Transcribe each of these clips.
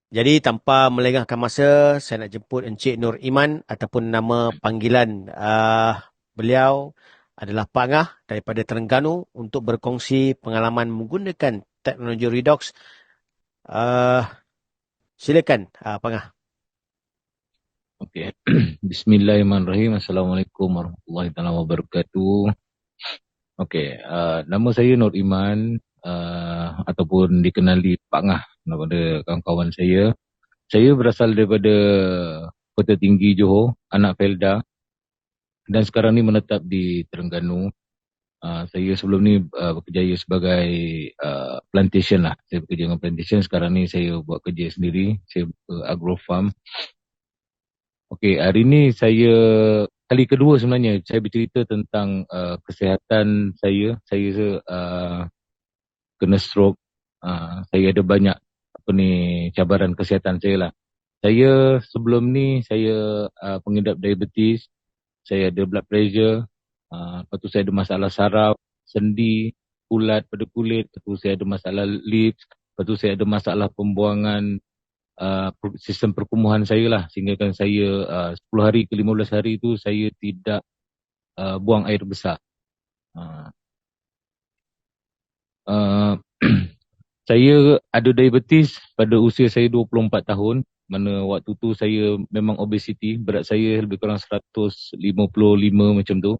Jadi tanpa melengahkan masa, saya nak jemput Encik Nur Iman ataupun nama panggilan beliau adalah Pak Ngah daripada Terengganu untuk berkongsi pengalaman menggunakan teknologi Redox. Uh, Silakan Pak Ngah. Okey. Bismillahirrahmanirrahim. Assalamualaikum warahmatullahi taala wabarakatuh. Okey, nama saya Nur Iman, ataupun dikenali Pak Ngah kepada kawan-kawan saya. Saya berasal daripada Kota Tinggi Johor, anak Felda, dan sekarang ni menetap di Terengganu. Saya sebelum ni bekerjaya sebagai plantation lah. Saya bekerja dengan plantation. Sekarang ni saya buat kerja sendiri. Saya agro farm. Okey, hari ni saya kali kedua sebenarnya saya bercerita tentang kesihatan saya. Saya kena stroke. Saya ada banyak apa ni cabaran kesihatan saya lah. Saya sebelum ni saya pengidap diabetes, saya ada blood pressure, lepas tu saya ada masalah saraf, sendi, ulat pada kulit, lepas tu saya ada masalah lips, lepas tu saya ada masalah pembuangan sistem perkumuhan saya lah, sehingga kan saya 10 hari ke 15 hari tu saya tidak buang air besar. Uh, uh, saya ada diabetes pada usia saya 24 tahun, mana waktu tu saya memang obesity, berat saya lebih kurang 155 macam tu.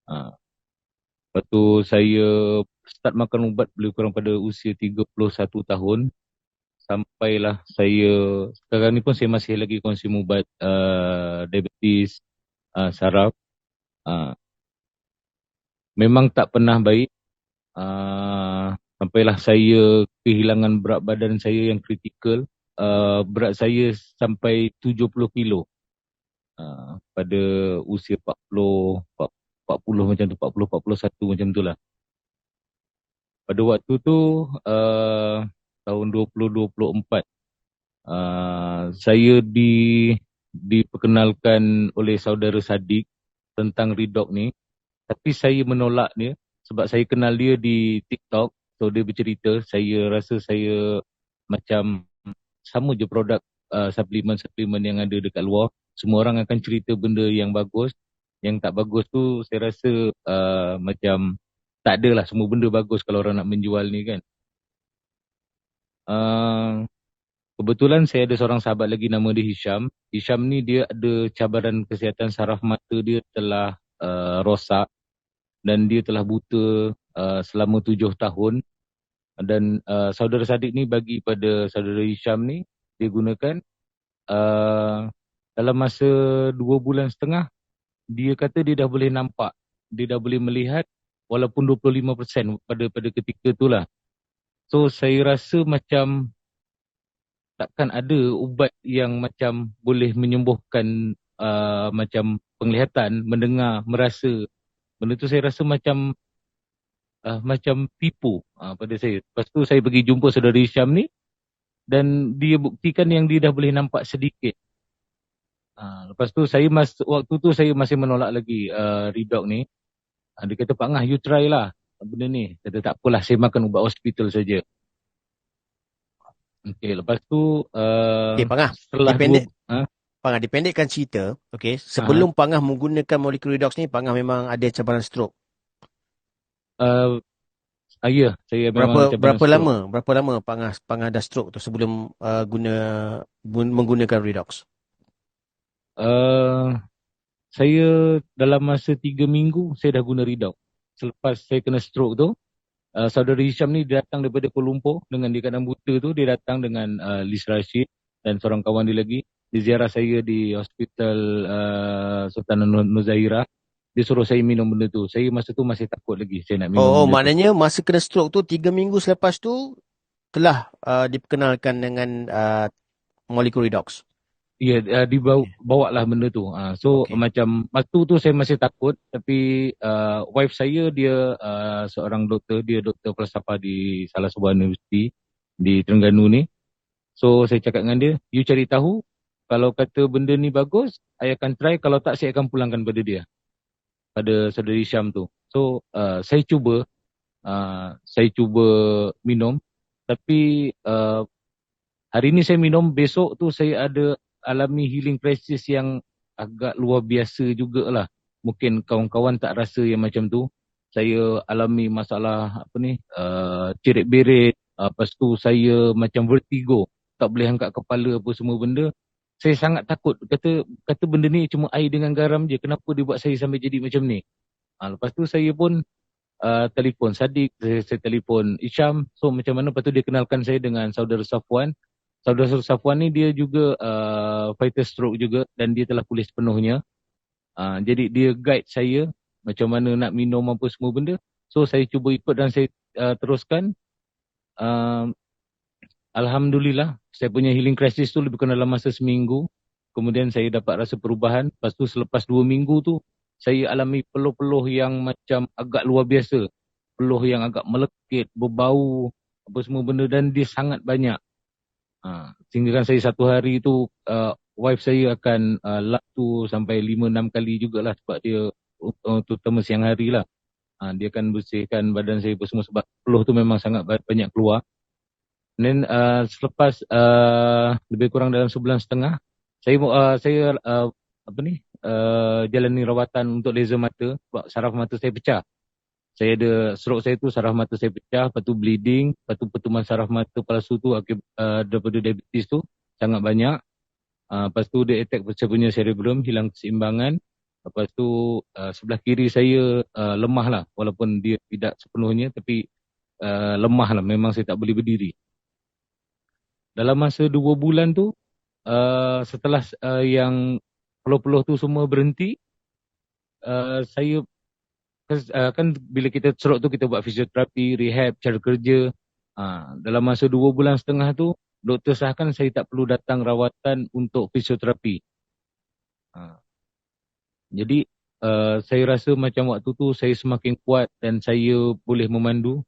Uh, Lepas tu saya start makan ubat lebih kurang pada usia 31 tahun. Sampailah saya, sekarang ni pun saya masih lagi konsum ubat diabetes saraf. Uh, Memang tak pernah baik. Sampailah saya kehilangan berat badan saya yang kritikal. Berat saya sampai 70 kilo pada usia 40 macam tu, 41 macam tu lah. Pada waktu tu tahun 2024, saya diperkenalkan oleh saudara Sadiq tentang Redox ni. Tapi saya menolak dia sebab saya kenal dia di TikTok. So dia bercerita, saya rasa saya macam sama je produk suplemen-suplemen yang ada dekat luar. Semua orang akan cerita benda yang bagus. Yang tak bagus tu saya rasa macam tak adalah, semua benda bagus kalau orang nak menjual ni kan. Uh, Kebetulan saya ada seorang sahabat lagi nama dia Hisham. Hisham ni dia ada cabaran kesihatan saraf mata dia telah rosak dan dia telah buta selama 7 tahun. Dan saudara Sadiq ni bagi pada saudara Hisham ni, dia gunakan uh, dalam masa 2 bulan setengah, dia kata dia dah boleh nampak, dia dah boleh melihat walaupun 25% pada ketika tu lah. So saya rasa macam takkan ada ubat yang macam boleh menyembuhkan macam penglihatan, mendengar, merasa. Benda tu saya rasa macam tipu pada saya. Lepas tu saya pergi jumpa saudara Hisham ni dan dia buktikan yang dia dah boleh nampak sedikit. Lepas tu waktu tu saya masih menolak lagi Redox ni. Dia kata, Pak Ngah, you try lah benda ni. Kata tak apalah, saya makan ubat hospital saja. Okey, lepas tu Okey, Pak Ngah. setelah Dipendek, ha, Pak Ngah, dipendekkan cerita. Okey, ha, sebelum Pak Ngah menggunakan molekul Redox ni, Pak Ngah memang ada cabaran stroke. uh, ya, saya memang Berapa ada cabaran berapa stroke. lama berapa lama Pak Ngah dah stroke tu sebelum menggunakan Redox? Uh, saya dalam masa 3 minggu saya dah guna Redox. Selepas saya kena stroke tu, saudara Hisham ni dia datang daripada Kuala Lumpur dengan dia keadaan buta tu. Dia datang dengan Liz Rashid dan seorang kawan dia lagi. Dia ziarah saya di hospital Sultan Nurzairah. Dia suruh saya minum benda tu. Saya masa tu masih takut lagi saya nak minum Oh, benda tu. maknanya masa kena stroke tu 3 minggu selepas tu telah diperkenalkan dengan molekul Redox. Ya, bawa lah benda tu. So Okey. macam waktu tu saya masih takut, tapi wife saya dia seorang doktor, dia doktor falsafah di salah sebuah universiti di Terengganu ni. So saya cakap dengan dia, you cari tahu, kalau kata benda ni bagus, saya akan try, kalau tak saya akan pulangkan pada dia, pada saudara Hisham tu. So saya cuba minum, tapi Hari ni saya minum, besok tu saya ada alami healing crisis yang agak luar biasa jugalah. Mungkin kawan-kawan tak rasa yang macam tu. Saya alami masalah apa ni, cerit-berit, lepas tu saya macam vertigo, tak boleh angkat kepala apa semua benda. Saya sangat takut, kata benda ni cuma air dengan garam je, kenapa dia buat saya sampai jadi macam ni. Lepas tu saya pun telefon Sadiq, saya telefon Isham. So macam mana, lepas tu dia kenalkan saya dengan saudara Safwan. Saudara Safwan ni dia juga fighter stroke juga, dan dia telah pulih sepenuhnya. Jadi dia guide saya macam mana nak minum apa semua benda. So saya cuba ikut dan saya teruskan. Uh, Alhamdulillah, saya punya healing crisis tu lebih kurang dalam masa seminggu. Kemudian saya dapat rasa perubahan. Lepas tu selepas 2 minggu tu, saya alami peluh-peluh yang macam agak luar biasa. Peluh yang agak melekit, berbau, apa semua benda, dan dia sangat banyak. Sehingga kan saya satu hari tu, wife saya akan lap tu sampai 5-6 kali jugalah, sebab dia terutama siang hari lah. Dia akan bersihkan badan saya apa semua, sebab peluh tu memang sangat banyak keluar. Dan selepas lebih kurang dalam 1.5 bulan, saya jalani rawatan untuk laser mata sebab saraf mata saya pecah. Saya ada stroke, saya tu saraf mata saya pecah, lepas tu bleeding, lepas tu pertubuhan saraf mata palsu tu daripada diabetes tu sangat banyak. Lepas tu dia attack saya punya cerebrum, hilang keseimbangan. Lepas tu sebelah kiri saya lemah lah, walaupun dia tidak sepenuhnya, tapi lemah lah, memang saya tak boleh berdiri. Dalam masa 2 bulan tu, setelah yang peluh-peluh tu semua berhenti, saya kan bila kita stroke tu kita buat fisioterapi, rehab, cara kerja. Dalam masa 2.5 bulan tu, doktor sahkan saya tak perlu datang rawatan untuk fisioterapi. Jadi saya rasa macam waktu tu saya semakin kuat dan saya boleh memandu.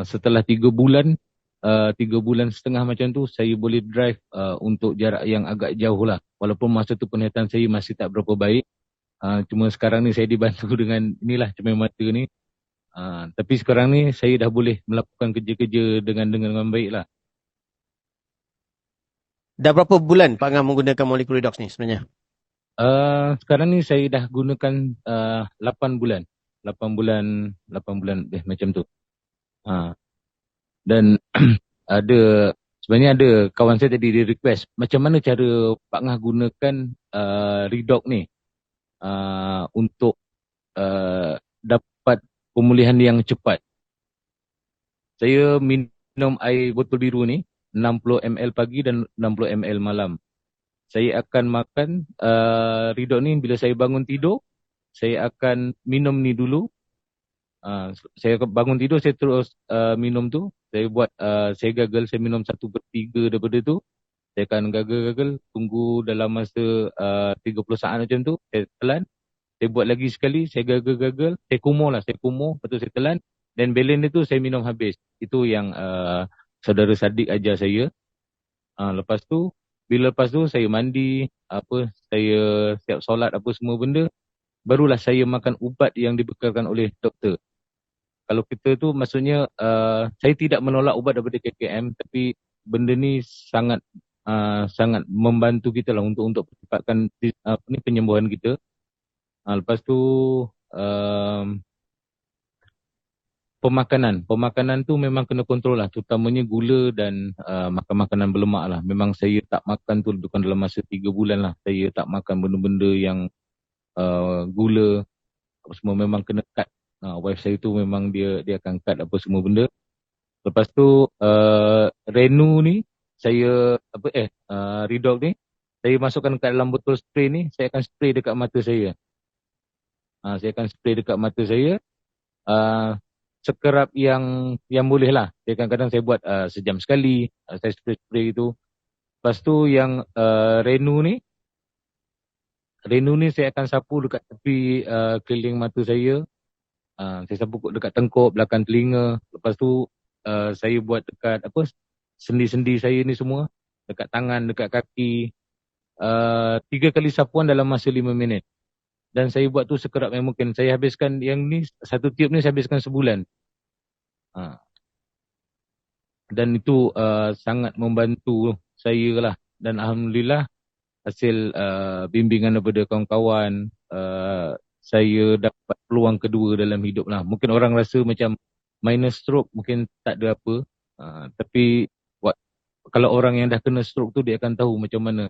Setelah 3 bulan, 3.5 bulan macam tu, saya boleh drive untuk jarak yang agak jauh lah. Walaupun masa tu penglihatan saya masih tak berapa baik. Cuma sekarang ni saya dibantu dengan inilah cermin mata ni. Tapi sekarang ni saya dah boleh melakukan kerja-kerja dengan baik lah. Dah berapa bulan Pak Angah menggunakan Molecular Detox ni sebenarnya? Sekarang ni saya dah gunakan 8 bulan. 8 bulan macam tu. Dan sebenarnya ada kawan saya tadi dia request, macam mana cara Pak Ngah gunakan Redox ni untuk dapat pemulihan yang cepat. Saya minum air botol biru ni 60 ml pagi dan 60 ml malam. Saya akan makan Redox ni bila saya bangun tidur. Saya akan minum ni dulu. Saya bangun tidur, saya terus minum tu. Saya gagal, saya minum 1/3 daripada tu. Saya akan gagal, tunggu dalam masa 30 saat macam tu. Saya telan. Saya buat lagi sekali, saya gagal. Saya kumur, lepas tu saya telan. Dan balance dia tu saya minum habis. Itu yang saudara Sadiq ajar saya. Lepas tu saya mandi, saya siap solat apa semua benda. Barulah saya makan ubat yang dibekalkan oleh doktor. Kalau kita tu maksudnya saya tidak menolak ubat daripada KKM, tapi benda ni sangat membantu kita lah untuk percepatkan penyembuhan kita. Lepas tu pemakanan tu memang kena kontrol lah, terutamanya gula dan makan makanan berlemak lah. Memang saya tak makan tu bukan dalam masa 3 bulan lah. Saya tak makan benda-benda yang gula apa semua, memang kena cut. Wife saya tu memang dia akan cut apa semua benda. Lepas tu Renu ni saya Redox ni saya masukkan kat dalam botol spray ni, saya akan spray dekat mata saya. Saya akan spray dekat mata saya sekerap yang boleh lah. Kadang-kadang saya buat sejam sekali saya spray itu. Lepas tu yang Renu ni saya akan sapu dekat tepi keliling mata saya. Saya sapu dekat tengkuk, belakang telinga. Lepas tu saya buat dekat sendi-sendi saya ni semua, dekat tangan, dekat kaki. 3 kali sapuan dalam masa 5 minit. Dan saya buat tu sekerap yang mungkin. Saya habiskan yang ni, satu tiup ni saya habiskan sebulan. Dan itu sangat membantu saya lah. Dan Alhamdulillah hasil bimbingan daripada kawan-kawan, saya dapat peluang kedua dalam hidup lah. Mungkin orang rasa macam minor stroke mungkin tak ada apa. Tapi kalau orang yang dah kena stroke tu, dia akan tahu macam mana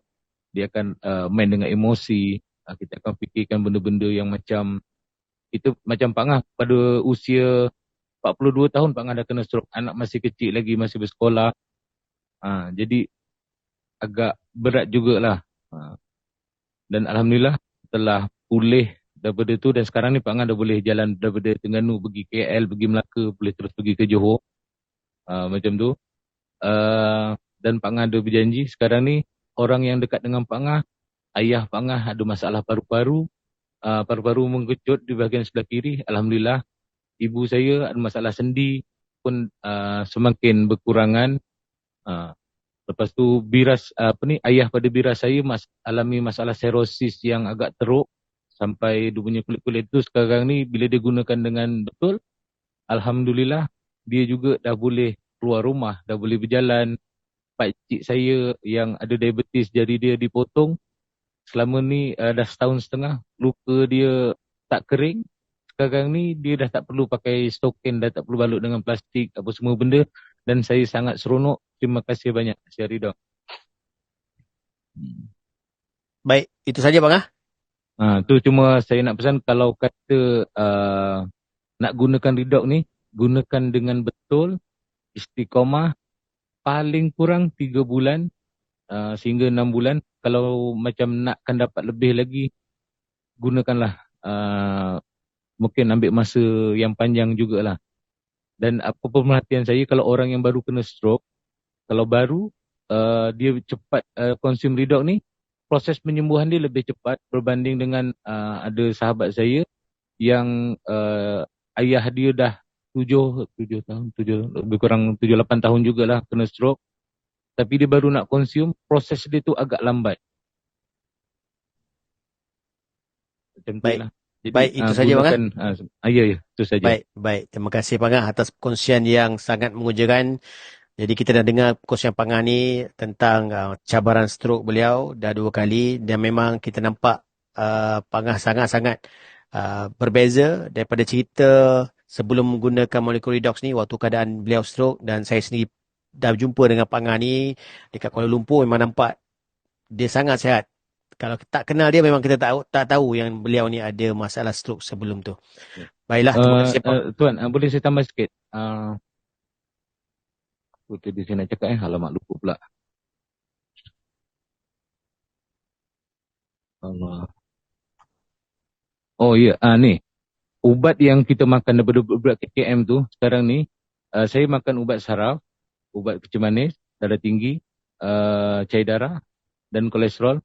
dia akan main dengan emosi. Kita akan fikirkan benda-benda yang macam itu, macam Pak Ngah pada usia 42 tahun Pak Ngah dah kena stroke. Anak masih kecil lagi, masih bersekolah. Jadi agak berat jugalah. Dan Alhamdulillah telah pulih daripada tu, dan sekarang ni Pak Ngah dah boleh jalan daripada Terengganu pergi KL, pergi Melaka, boleh terus pergi ke Johor. Macam tu. Dan Pak Ngah ada berjanji sekarang ni orang yang dekat dengan Pak Ngah, ayah Pak Ngah ada masalah paru-paru, paru-paru mengecut di bahagian sebelah kiri. Alhamdulillah. Ibu saya ada masalah sendi pun semakin berkurangan. Lepas tu ayah pada biras saya alami masalah serosis yang agak teruk sampai dia punya kulit-kulit tu sekarang ni bila dia gunakan dengan betul, Alhamdulillah dia juga dah boleh keluar rumah, dah boleh berjalan. Pakcik saya yang ada diabetes, jari dia dipotong. Selama ni dah setahun setengah, luka dia tak kering. Sekarang ni dia dah tak perlu pakai stokin, dah tak perlu balut dengan plastik, apa semua benda. Dan saya sangat seronok. Terima kasih banyak, Syah Ridha. Baik, itu saja Pak Ngah. Tu cuma saya nak pesan, kalau kata nak gunakan Redox ni, gunakan dengan betul, istiqamah, paling kurang 3 bulan sehingga 6 bulan. Kalau macam nakkan dapat lebih lagi, gunakanlah. Mungkin ambil masa yang panjang jugalah. Dan apa pemerhatian saya, kalau orang yang baru kena stroke, kalau baru dia cepat consume Redox ni, proses penyembuhan dia lebih cepat berbanding dengan ada sahabat saya yang ayah dia dah 7 tahun, lebih kurang 7-8 tahun jugalah kena stroke. Tapi dia baru nak consume, proses dia tu agak lambat. Macam tu lah. Jadi, Baik, itu saja Pak Ngah. Ya, itu saja. Baik. Terima kasih Pak Ngah atas perkongsian yang sangat mengujakan. Jadi kita dah dengar perkongsian Pak Ngah ni tentang cabaran stroke beliau dah 2 kali, dan memang kita nampak Pak Ngah sangat-sangat berbeza daripada cerita sebelum menggunakan molekul redox ni waktu keadaan beliau stroke. Dan saya sendiri dah berjumpa dengan Pak Ngah ni dekat Kuala Lumpur, memang nampak dia sangat sihat. Kalau tak kenal dia, memang kita tak tahu yang beliau ni ada masalah stroke sebelum tu. Baiklah, terima kasih Pak. Tuan, boleh saya tambah sikit? Tadi saya nak cakap alamak lupa pula. Allah. Oh ya, ni. Ubat yang kita makan daripada ubat KKM tu, sekarang ni, saya makan ubat saraf, ubat kecil manis, darah tinggi, cair darah dan kolesterol.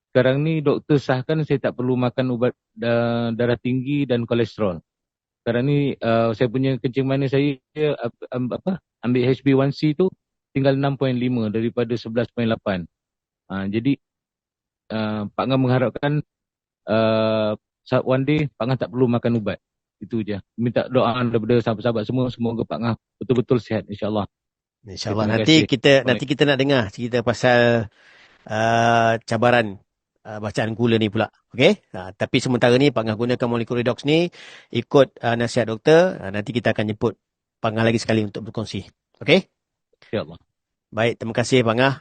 Sekarang ni doktor sahkan saya tak perlu makan ubat darah tinggi dan kolesterol. Sekarang ni saya punya kencing manis saya ambil HB1C tu tinggal 6.5 daripada 11.8. Jadi Pak Ngah mengharapkan one day Pak Ngah tak perlu makan ubat. Itu je. Minta doa daripada sahabat-sahabat semua, semoga Pak Ngah betul-betul sihat, insya-Allah. InsyaAllah. Nanti kita nak dengar cerita pasal cabaran bacaan gula ni pula. Okey? Tapi sementara ni Pak Ngah gunakan molekul redox ni ikut nasihat doktor. Nanti kita akan jemput Pak Ngah lagi sekali untuk berkongsi. Okey? InsyaAllah. Baik, terima kasih Pak Ngah.